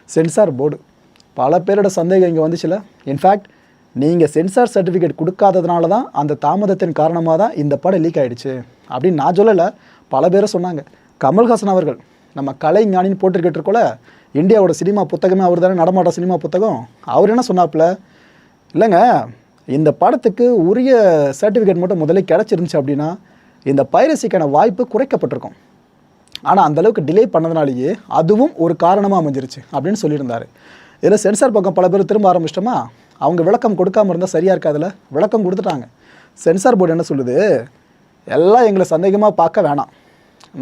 Censor board பல பேரோட சந்தேகம் இங்கே வந்துச்சுல. இன்ஃபேக்ட் நீங்கள் சென்சார் சர்டிஃபிகேட் கொடுக்காததுனால தான் அந்த தாமதத்தின் காரணமாக தான் இந்த படம் லீக் ஆகிடுச்சு அப்படின்னு நான் சொல்லலை, பல பேரை சொன்னாங்க. கமல்ஹாசன் அவர்கள் நம்ம கலை ஞானின்னு போட்டிருக்கிட்டுருக்கோல, இந்தியாவோட சினிமா புத்தகமே அவர் தானே, நடமாட்ட சினிமா புத்தகம். அவர் என்ன சொன்னாப்புல, இல்லைங்க இந்த படத்துக்கு உரிய சர்டிஃபிகேட் மட்டும் முதல்ல கிடச்சிருந்துச்சு அப்படின்னா இந்த பைரசிக்கான வாய்ப்பு குறைக்கப்பட்டிருக்கும். ஆனால் அந்தளவுக்கு டிலே பண்ணதுனாலேயே அதுவும் ஒரு காரணமாக அமைஞ்சிருச்சு அப்படின்னு சொல்லியிருந்தார். இதில் சென்சார் பக்கம் பல பேர் திரும்ப ஆரம்பிச்சிட்டோமா, அவங்க விளக்கம் கொடுக்காமல் இருந்தால் சரியாக இருக்காதுல்ல, விளக்கம் கொடுத்துட்டாங்க. சென்சார் போர்டு என்ன சொல்லுது, எல்லாம் எங்களை சந்தேகமாக பார்க்க வேணாம்,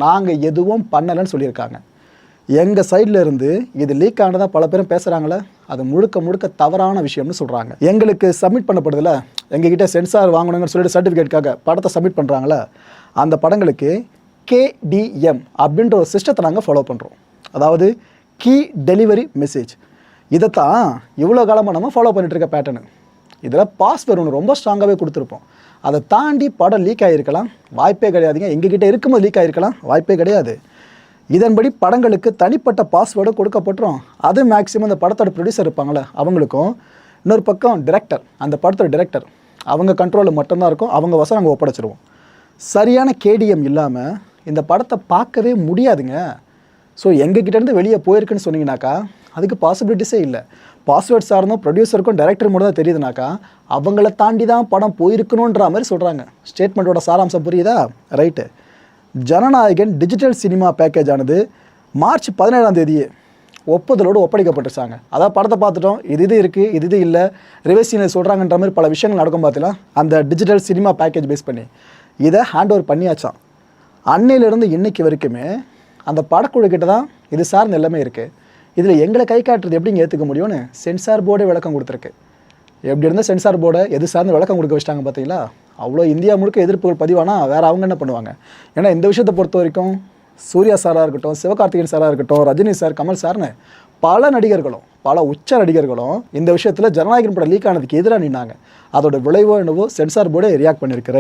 நாங்கள் எதுவும் பண்ணலைன்னு சொல்லியிருக்காங்க. எங்கள் சைடில் இருந்து இது லீக் ஆனதாக பல பேரும் பேசுகிறாங்களே, அது முழுக்க முழுக்க தவறான விஷயம்னு சொல்கிறாங்க. எங்களுக்கு சப்மிட் பண்ணப்படுதில்ல, எங்ககிட்ட சென்சார் வாங்கணுங்கன்னு சொல்லிட்டு சர்டிஃபிகேட்டுக்காக படத்தை சப்மிட் பண்ணுறாங்களே, அந்த படங்களுக்கு KDM அப்படின்ற ஒரு சிஸ்டத்தை நாங்கள் ஃபாலோ பண்ணுறோம். அதாவது கீ டெலிவரி மெசேஜ். இதைத்தான் இவ்வளோ காலமாக நம்ம ஃபாலோ பண்ணிகிட்டு இருக்க பேட்டர்னு. இதில் பாஸ்வேர்டு ஒன்று ரொம்ப ஸ்ட்ராங்காகவே கொடுத்துருப்போம். அதை தாண்டி படம் லீக் ஆகிருக்கலாம், வாய்ப்பே கிடையாதுங்க. எங்ககிட்ட இருக்கும்போது லீக் ஆகிருக்கலாம், வாய்ப்பே கிடையாது. இதன்படி படங்களுக்கு தனிப்பட்ட பாஸ்வேர்டு கொடுக்கப்பட்டுரும். அது மேக்ஸிமம் இந்த படத்தோட ப்ரொடியூசர் இருப்பாங்களே அவங்களுக்கும், இன்னொரு பக்கம் டிரெக்டர், அந்த படத்தோட டிரெக்டர் அவங்க கண்ட்ரோலில் மட்டும்தான் இருக்கும். அவங்க வசம் நாங்கள் ஒப்படைச்சிருவோம். சரியான KDM இல்லாமல் இந்த படத்தை பார்க்கவே முடியாதுங்க. ஸோ எங்ககிட்டேருந்து வெளியே போயிருக்குன்னு சொன்னீங்கன்னாக்கா அதுக்கு பாசிபிலிட்டிஸே இல்லை. பாஸ்வேர்ட் சார்ந்தும் ப்ரொடியூசருக்கும் டைரக்டர் மட்டும் தான் தெரியுதுனாக்கா அவங்கள தாண்டி தான் படம் போயிருக்கணுன்ற மாதிரி சொல்கிறாங்க. ஸ்டேட்மெண்ட்டோட சாராம்சம் புரியுதா? Right. Jananayagan digital cinema package ஆனது மார்ச் 17ஆம் தேதியே ஒப்புதலோடு ஒப்படைக்கப்பட்டுருச்சாங்க. அதாவது படத்தை பார்த்துட்டோம், இது இருக்குது, இது இல்லை, ரிவைசினில் சொல்கிறாங்கன்ற மாதிரி பல விஷயங்கள் நடக்கும். பார்த்தீங்களா, அந்த டிஜிட்டல் சினிமா பேக்கேஜ் பேஸ் பண்ணி இதை ஹேண்ட் ஓவர் பண்ணியாச்சான். அன்னையிலேருந்து இன்னைக்கு வரைக்குமே அந்த படக்குழு கிட்ட தான் இது சார்ந்த எல்லாமே இருக்குது. இதில் எங்களை கை காட்டுறது எப்படிங்க ஏற்றுக்க முடியும்னு சென்சார் போர்டே விளக்கம் கொடுத்துருக்கு. எப்படி இருந்தால் சென்சார் போர்டை எது சார்ந்து விளக்கம் கொடுக்க வச்சிட்டாங்க பார்த்தீங்களா. அவ்வளோ இந்தியா முழுக்க எதிர்ப்புகள் பதிவானா வேறு அவங்க என்ன பண்ணுவாங்க? ஏன்னா இந்த விஷயத்தை பொறுத்த வரைக்கும் சூர்யா சாராக இருக்கட்டும், சிவகார்த்திகேயன் சாராக இருக்கட்டும், ரஜினி சார், கமல் சார்னு பல நடிகர்களும் பல உச்ச நடிகர்களும் இந்த விஷயத்தில் ஜனநாயகன் படம் லீக் ஆனதுக்கு எதிராக நின்னாங்க. அதோட விளைவோ என்னவோ சென்சார் போர்டே ரியாக்ட் பண்ணியிருக்கிறேன்.